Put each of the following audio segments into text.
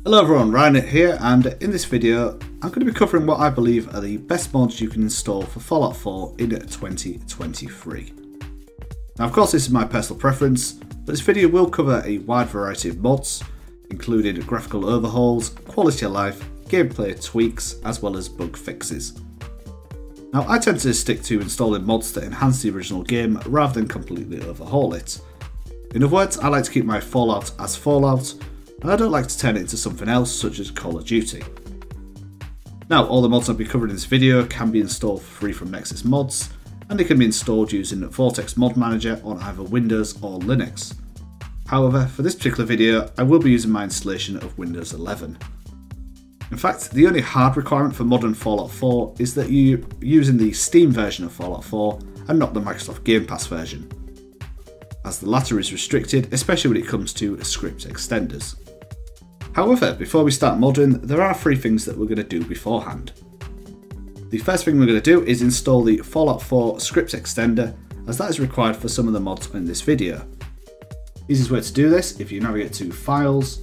Hello everyone, Ryan here, and in this video I'm going to be covering what I believe are the best mods you can install for Fallout 4 in 2023. Now of course this is my personal preference, but this video will cover a wide variety of mods, including graphical overhauls, quality of life, gameplay tweaks, as well as bug fixes. Now I tend to stick to installing mods that enhance the original game rather than completely overhaul it. In other words, I like to keep my Fallout as Fallout, and I don't like to turn it into something else such as Call of Duty. Now all the mods I'll be covering in this video can be installed for free from Nexus Mods, and they can be installed using Vortex Mod Manager on either Windows or Linux. However, for this particular video I will be using my installation of Windows 11. In fact, the only hard requirement for modern Fallout 4 is that you're using the Steam version of Fallout 4 and not the Microsoft Game Pass version, as the latter is restricted, especially when it comes to script extenders. However, before we start modding, there are three things that we're going to do beforehand. The first thing we're going to do is install the Fallout 4 script extender, as that is required for some of the mods in this video. Easiest way to do this, if you navigate to Files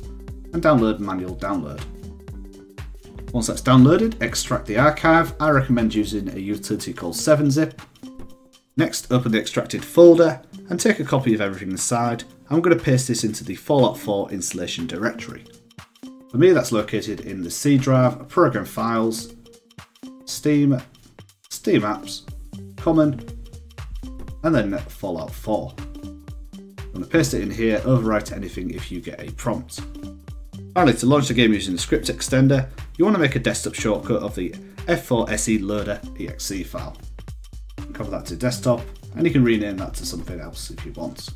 and download Manual Download. Once that's downloaded, extract the archive. I recommend using a utility called 7-zip. Next, open the extracted folder and take a copy of everything inside. I'm going to paste this into the Fallout 4 installation directory. For me, that's located in the C drive, Program Files, Steam, steamapps, Common, and then Fallout 4. I'm going to paste it in here, overwrite anything if you get a prompt. Finally, to launch the game using the script extender, you want to make a desktop shortcut of the F4SE loader exe file. Copy that to desktop, and you can rename that to something else if you want.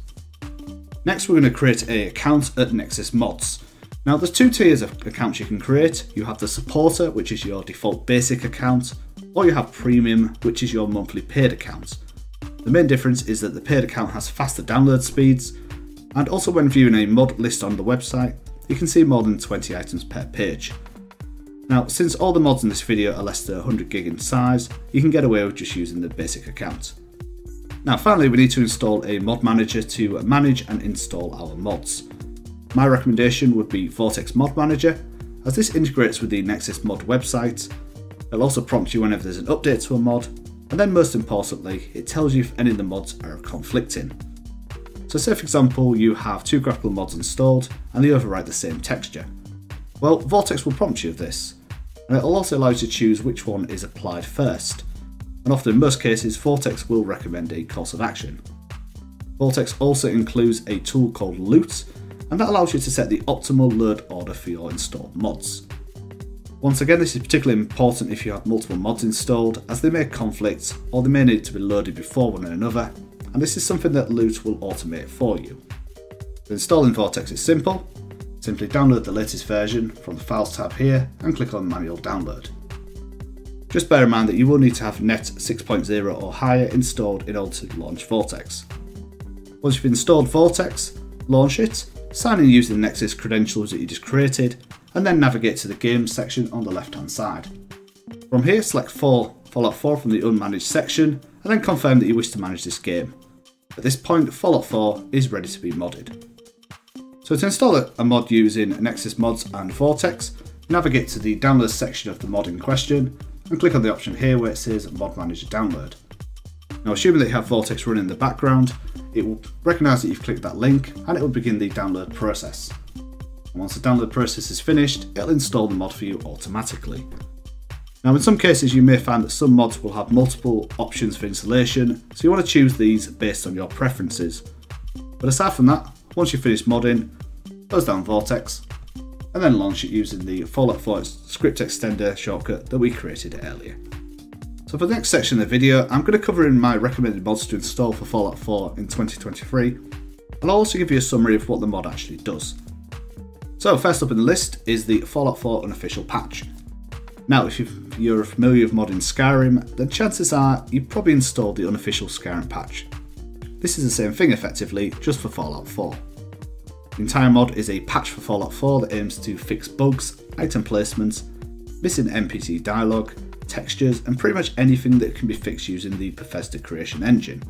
Next, we're going to create an account at Nexus Mods. Now there's two tiers of accounts you can create. You have the supporter, which is your default basic account, or you have premium, which is your monthly paid account. The main difference is that the paid account has faster download speeds, and also when viewing a mod list on the website, you can see more than 20 items per page. Now, since all the mods in this video are less than 100 gig in size, you can get away with just using the basic account. Now finally, we need to install a mod manager to manage and install our mods. My recommendation would be Vortex Mod Manager, as this integrates with the Nexus Mod website. It'll also prompt you whenever there's an update to a mod, and then most importantly, it tells you if any of the mods are conflicting. So say for example, you have two graphical mods installed and they overwrite the same texture. Well, Vortex will prompt you of this, and it'll also allow you to choose which one is applied first. And often in most cases, Vortex will recommend a course of action. Vortex also includes a tool called Loot, and that allows you to set the optimal load order for your installed mods. Once again, this is particularly important if you have multiple mods installed, as they may conflict or they may need to be loaded before one another, and this is something that Loot will automate for you. Installing Vortex is simple. Simply download the latest version from the Files tab here and click on Manual Download. Just bear in mind that you will need to have Net 6.0 or higher installed in order to launch Vortex. Once you've installed Vortex, launch it, sign in using the Nexus credentials that you just created, and then navigate to the Games section on the left hand side. From here, select Fallout 4 from the Unmanaged section, and then confirm that you wish to manage this game. At this point, Fallout 4 is ready to be modded. So to install a mod using Nexus Mods and Vortex, navigate to the Download section of the mod in question, and click on the option here where it says Mod Manager Download. Now assuming that you have Vortex running in the background, it will recognise that you've clicked that link and it will begin the download process. And once the download process is finished, it'll install the mod for you automatically. Now in some cases you may find that some mods will have multiple options for installation, so you want to choose these based on your preferences. But aside from that, once you've finished modding, close down Vortex and then launch it using the Fallout 4 script extender shortcut that we created earlier. So for the next section of the video, I'm going to cover in my recommended mods to install for Fallout 4 in 2023, and I'll also give you a summary of what the mod actually does. So first up in the list is the Fallout 4 unofficial patch. Now if you're familiar with modding Skyrim, then chances are you've probably installed the unofficial Skyrim patch. This is the same thing effectively, just for Fallout 4. The entire mod is a patch for Fallout 4 that aims to fix bugs, item placements, missing NPC dialogue, textures, and pretty much anything that can be fixed using the Bethesda creation engine.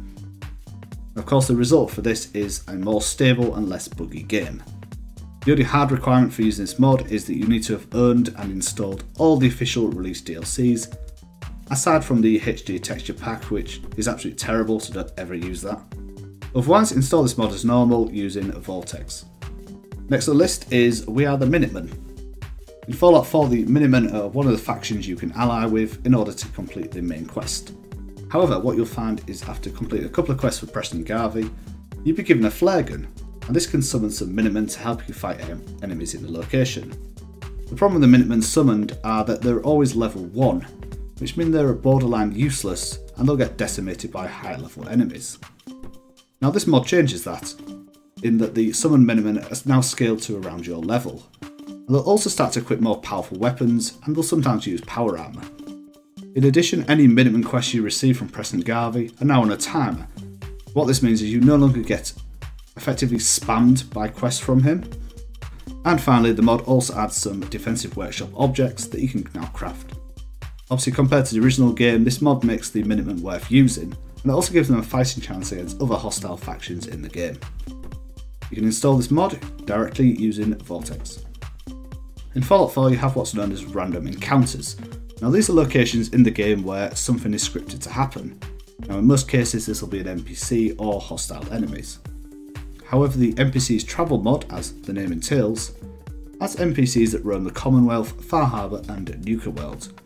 Of course, the result for this is a more stable and less buggy game. The only hard requirement for using this mod is that you need to have earned and installed all the official release DLCs, aside from the HD texture pack, which is absolutely terrible, so don't ever use that. Otherwise, install this mod as normal using Vortex. Next on the list is We Are the Minutemen. In Fallout 4, the Minutemen are one of the factions you can ally with in order to complete the main quest. However, what you'll find is after completing a couple of quests for Preston Garvey, you'll be given a flare gun, and this can summon some Minutemen to help you fight enemies in the location. The problem with the Minutemen summoned are that they're always level 1, which means they're borderline useless and they'll get decimated by higher level enemies. Now this mod changes that, in that the summoned Minutemen are now scaled to around your level. And they'll also start to equip more powerful weapons and will sometimes use power armour. In addition, any Minutemen quests you receive from Preston Garvey are now on a timer. What this means is you no longer get effectively spammed by quests from him. And finally, the mod also adds some defensive workshop objects that you can now craft. Obviously, compared to the original game, this mod makes the Minutemen worth using, and it also gives them a fighting chance against other hostile factions in the game. You can install this mod directly using Vortex. In Fallout 4 you have what's known as random encounters. Now these are locations in the game where something is scripted to happen. Now in most cases this will be an NPC or hostile enemies. However, the NPC's travel mod, as the name entails, has NPCs that roam the Commonwealth, Far Harbor and Nuka World.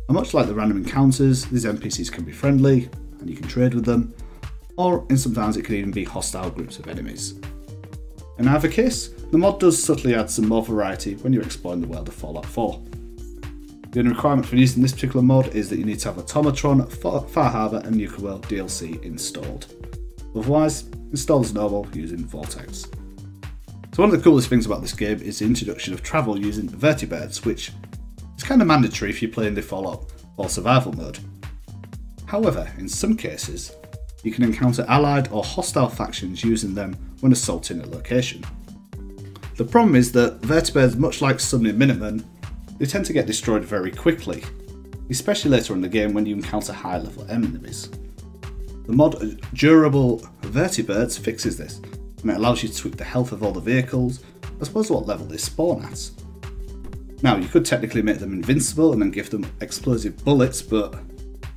And much like the random encounters, these NPCs can be friendly and you can trade with them, or sometimes it can even be hostile groups of enemies. In either case, the mod does subtly add some more variety when you're exploring the world of Fallout 4. The only requirement for using this particular mod is that you need to have Automatron, Far Harbor and Nuka World DLC installed. Otherwise, install as normal using Vortex. So one of the coolest things about this game is the introduction of travel using vertibirds, which is kind of mandatory if you're playing the Fallout 4 survival mode. However, in some cases, you can encounter allied or hostile factions using them when assaulting a location. The problem is that vertibirds, much like summoning Minutemen, they tend to get destroyed very quickly, especially later in the game when you encounter high level enemies. The mod Durable Vertibirds fixes this, and it allows you to tweak the health of all the vehicles, as well as what level they spawn at. Now you could technically make them invincible and then give them explosive bullets, but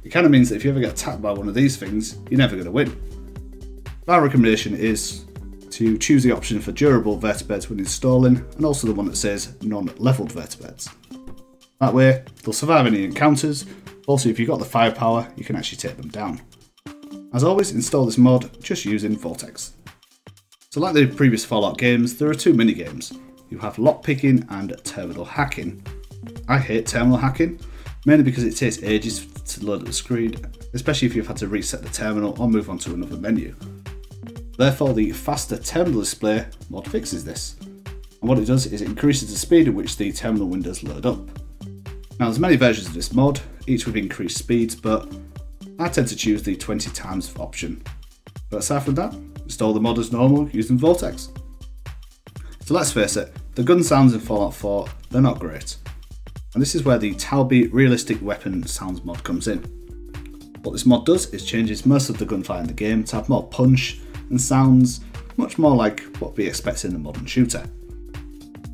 it kind of means that if you ever get attacked by one of these things, you're never going to win. My recommendation is to choose the option for durable vertibirds when installing, and also the one that says non-leveled vertibirds. That way, they'll survive any encounters, also if you've got the firepower, you can actually take them down. As always, install this mod just using Vortex. So like the previous Fallout games, there are two minigames. You have lockpicking and terminal hacking. I hate terminal hacking, mainly because it takes ages to load up the screen, especially if you've had to reset the terminal or move on to another menu. Therefore, the faster terminal display mod fixes this. And what it does is it increases the speed at which the terminal windows load up. Now there's many versions of this mod, each with increased speeds, but I tend to choose the 20 times option. But aside from that, install the mod as normal using Vortex. So let's face it, the gun sounds in Fallout 4, they're not great. And this is where the Talby Realistic Weapon Sounds mod comes in. What this mod does is changes most of the gunfire in the game to have more punch and sounds much more like what we expect in a modern shooter.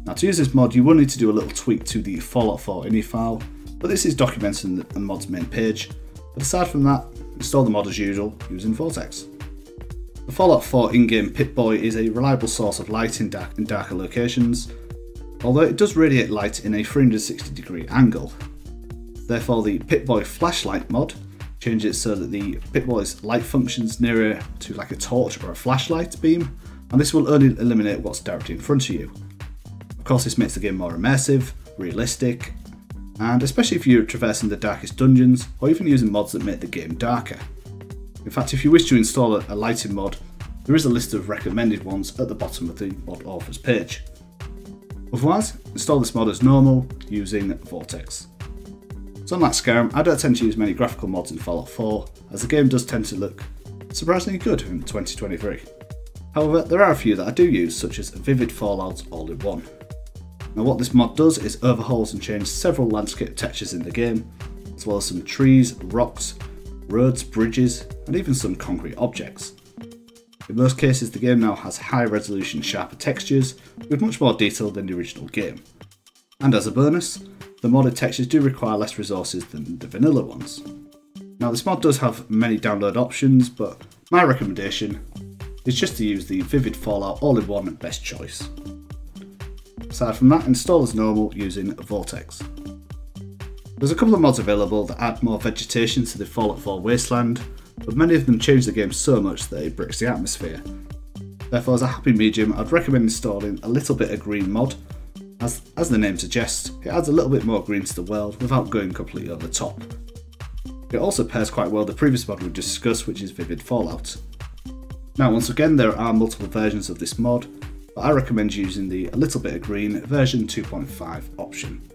Now to use this mod you will need to do a little tweak to the Fallout 4 ini file, but this is documented in the mod's main page. But aside from that, install the mod as usual using Vortex. The Fallout 4 in-game Pip-Boy is a reliable source of light in darker locations, although it does radiate light in a 360-degree angle. Therefore the Pip-Boy Flashlight mod changes it so that the Pip-Boy's light functions nearer to like a torch or a flashlight beam, and this will only illuminate what's directly in front of you. Of course this makes the game more immersive, realistic, and especially if you're traversing the darkest dungeons or even using mods that make the game darker. In fact, if you wish to install a lighting mod, there is a list of recommended ones at the bottom of the mod authors page. Otherwise, install this mod as normal using Vortex. So unlike Skyrim, I don't tend to use many graphical mods in Fallout 4, as the game does tend to look surprisingly good in 2023. However, there are a few that I do use, such as Vivid Fallout All-in-One. Now what this mod does is overhauls and change several landscape textures in the game, as well as some trees, rocks, roads, bridges, and even some concrete objects. In most cases the game now has high resolution sharper textures with much more detail than the original game. And as a bonus, the modded textures do require less resources than the vanilla ones. Now this mod does have many download options, but my recommendation is just to use the Vivid Fallout all-in-one best choice. Aside from that, install as normal using Vortex. There's a couple of mods available that add more vegetation to the Fallout 4 wasteland, but many of them change the game so much that it breaks the atmosphere. Therefore, as a happy medium, I'd recommend installing a little bit of green mod. As the name suggests, it adds a little bit more green to the world without going completely over the top. It also pairs quite well with the previous mod we discussed, which is Vivid Fallout. Now once again, there are multiple versions of this mod, but I recommend using the A Little Bit of Green version 2.5 option.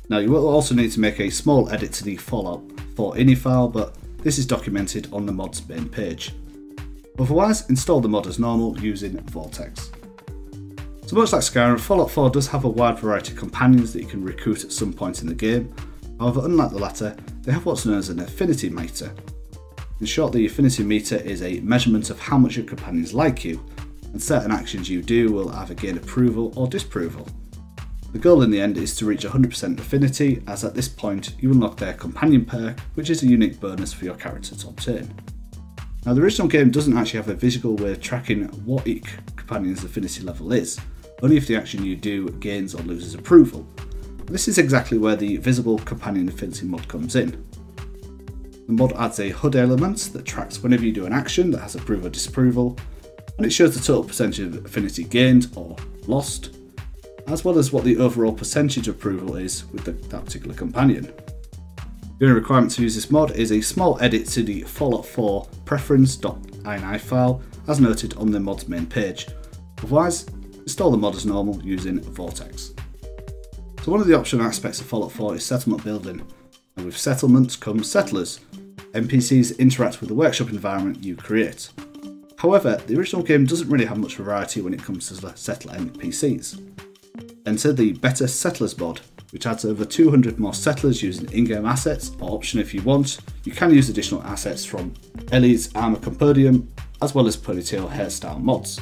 Now you will also need to make a small edit to the Fallout 4 ini file, but this is documented on the mod's main page. Otherwise, install the mod as normal using Vortex. So much like Skyrim, Fallout 4 does have a wide variety of companions that you can recruit at some point in the game. However, unlike the latter, they have what's known as an affinity meter. In short, the affinity meter is a measurement of how much your companions like you, and certain actions you do will either gain approval or disapproval. The goal in the end is to reach 100% affinity, as at this point you unlock their companion perk, which is a unique bonus for your character to obtain. Now the original game doesn't actually have a visual way of tracking what each companion's affinity level is, only if the action you do gains or loses approval. This is exactly where the visible companion affinity mod comes in. The mod adds a HUD element that tracks whenever you do an action that has approval or disapproval, and it shows the total percentage of affinity gained or lost, as well as what the overall percentage of approval is with that particular companion. The only requirement to use this mod is a small edit to the Fallout 4 preference.ini file as noted on the mod's main page. Otherwise, install the mod as normal using Vortex. So one of the optional aspects of Fallout 4 is settlement building, and with settlements come settlers. NPCs interact with the workshop environment you create. However, the original game doesn't really have much variety when it comes to settler NPCs. Enter the Better Settlers mod, which adds over 200 more settlers using in-game assets, or option if you want, you can use additional assets from Ellie's Armor Compendium, as well as ponytail hairstyle mods,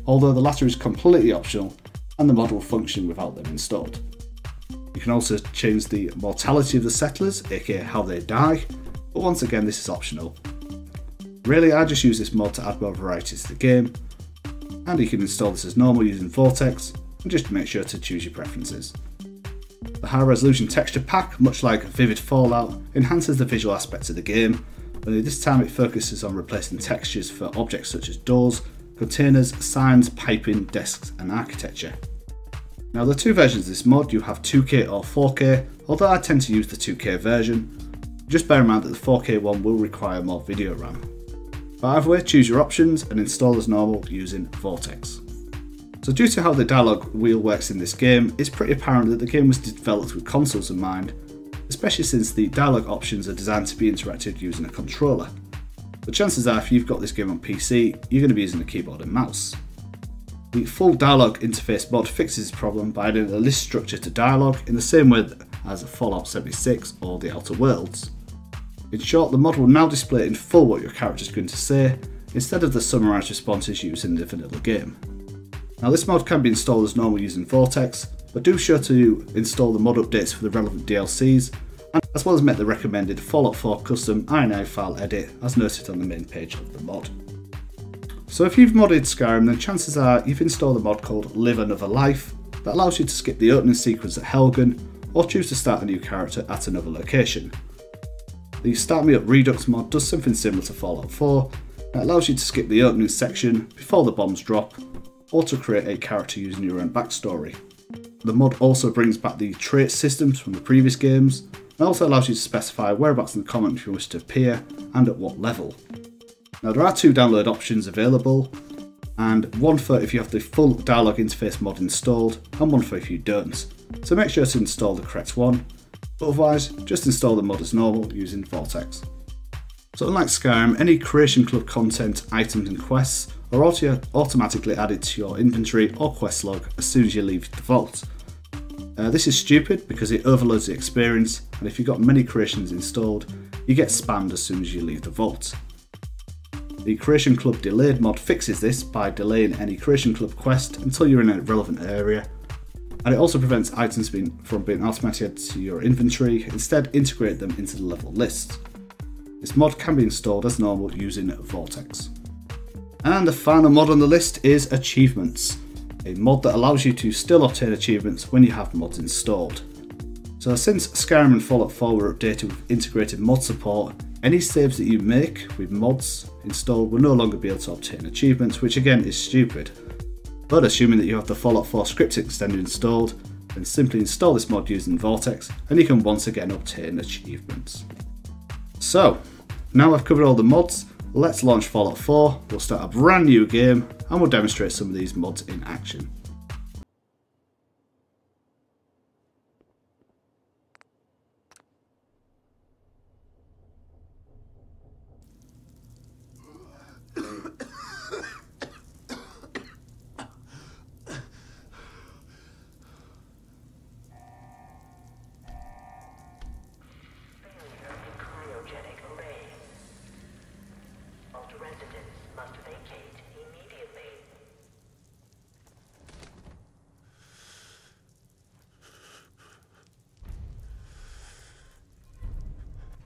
although the latter is completely optional and the mod will function without them installed. You can also change the mortality of the settlers, aka how they die, but once again this is optional. Really, I just use this mod to add more variety to the game, and you can install this as normal using Vortex, and just make sure to choose your preferences. The high resolution texture pack, much like Vivid Fallout, enhances the visual aspects of the game, only this time it focuses on replacing textures for objects such as doors, containers, signs, piping, desks and architecture. Now there are two versions of this mod, you have 2K or 4K, although I tend to use the 2K version. Just bear in mind that the 4K one will require more video RAM. But either way, choose your options and install as normal using Vortex. So due to how the dialogue wheel works in this game, it's pretty apparent that the game was developed with consoles in mind, especially since the dialogue options are designed to be interacted using a controller. But chances are if you've got this game on PC, you're going to be using a keyboard and mouse. The full dialogue interface mod fixes this problem by adding a list structure to dialogue in the same way as Fallout 76 or The Outer Worlds. In short, the mod will now display in full what your character is going to say, instead of the summarised responses used in the vanilla game. Now this mod can be installed as normal using Vortex, but do sure to install the mod updates for the relevant DLCs, and as well as make the recommended Fallout 4 custom ini file edit as noted on the main page of the mod. So if you've modded Skyrim, then chances are you've installed a mod called Live Another Life that allows you to skip the opening sequence at Helgen or choose to start a new character at another location. The Start Me Up Redux mod does something similar to Fallout 4, that allows you to skip the opening section before the bombs drop, or to create a character using your own backstory. The mod also brings back the trait systems from the previous games, and also allows you to specify whereabouts in the comment you wish to appear and at what level. Now there are two download options available, and one for if you have the full dialogue interface mod installed, and one for if you don't. So make sure to install the correct one, but otherwise just install the mod as normal using Vortex. So unlike Skyrim, any Creation Club content, items and quests are automatically added to your inventory or quest log as soon as you leave the vault. This is stupid because it overloads the experience, and if you've got many creations installed, you get spammed as soon as you leave the vault. The Creation Club Delayed mod fixes this by delaying any Creation Club quest until you're in a relevant area, and it also prevents items from being automatically added to your inventory, instead integrate them into the level list. This mod can be installed as normal using Vortex. And the final mod on the list is Achievements, a mod that allows you to still obtain achievements when you have mods installed. So since Skyrim and Fallout 4 were updated with integrated mod support, any saves that you make with mods installed will no longer be able to obtain achievements, which again is stupid. But assuming that you have the Fallout 4 script extender installed, then simply install this mod using Vortex and you can once again obtain achievements. So, now I've covered all the mods, let's launch Fallout 4, we'll start a brand new game and we'll demonstrate some of these mods in action.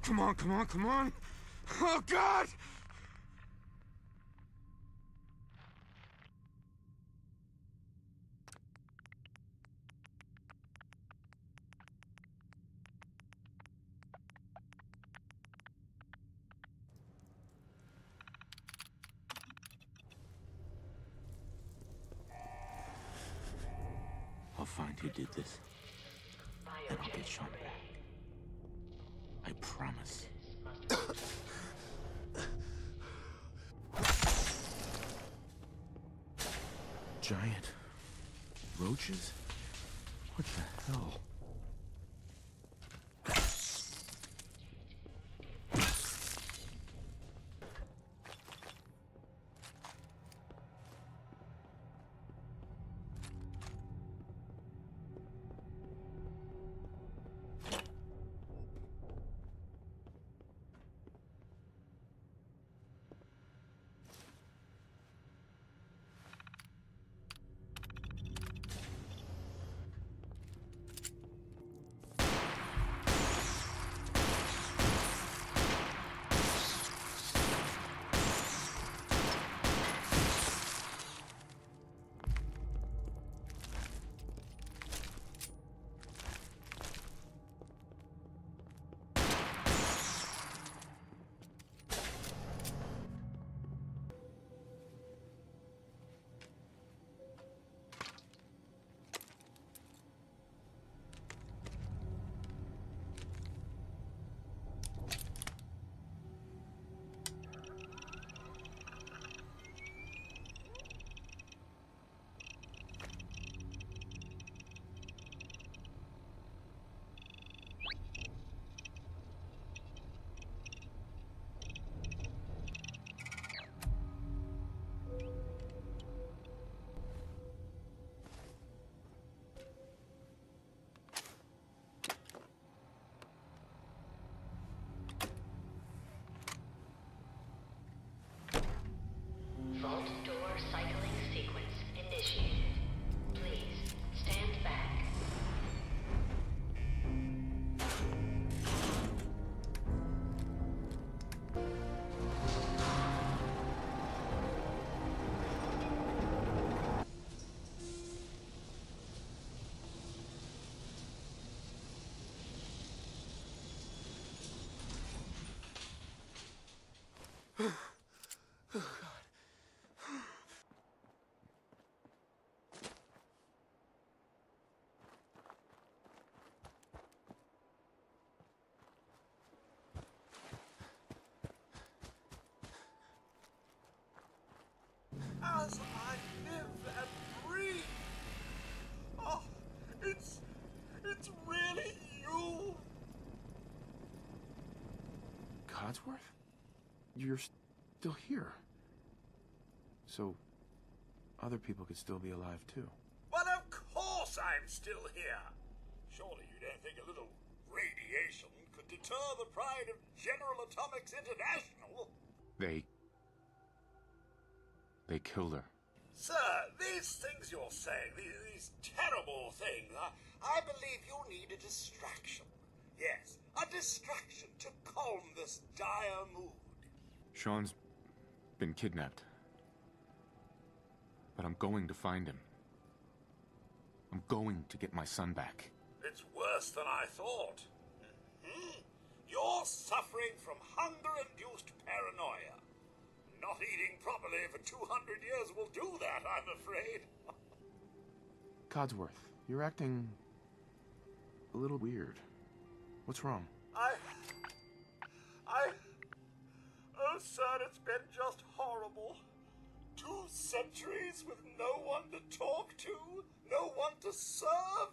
Come on, come on, come on! Oh, God! I'll find who did this, and I'll get Sean back. I promise. Giant roaches? What the hell? Vault door cycling sequence initiated. Please stand back. As I live and breathe. Oh, it's really you. Codsworth? You're still here. So, other people could still be alive too. Well, of course I'm still here. Surely you don't think a little radiation could deter the pride of General Atomics International? They They killed her. Sir, these things you're saying, these terrible things, I believe you need a distraction. Yes, a distraction to calm this dire mood. Sean's been kidnapped. But I'm going to find him. I'm going to get my son back. It's worse than I thought. You're suffering from hunger-induced paranoia. Not eating properly for 200 years will do that, I'm afraid. Codsworth, you're acting a little weird. What's wrong? Oh, sir, it's been just horrible. 2 centuries with no one to talk to, no one to serve.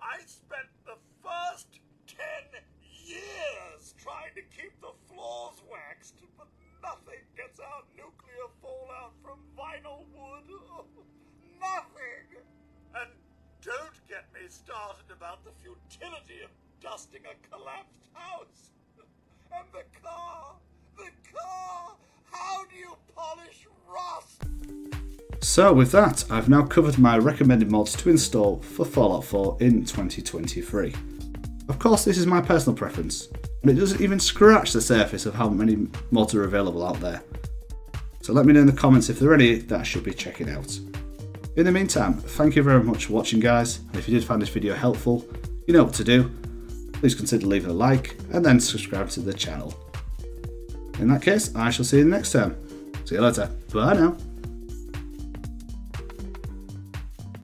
I spent the first 10 years trying to keep the floors waxed, but nothing gets out nuclear fallout from vinyl wood. Nothing! And don't get me started about the futility of dusting a collapsed house. And the car! How do you polish rust? So with that, I've now covered my recommended mods to install for Fallout 4 in 2023. Of course, this is my personal preference, and it doesn't even scratch the surface of how many mods are available out there. So let me know in the comments if there are any that I should be checking out. In the meantime, thank you very much for watching, guys, and if you did find this video helpful, you know what to do. Please consider leaving a like and then subscribe to the channel. In that case, I shall see you next time. See you later. Bye now.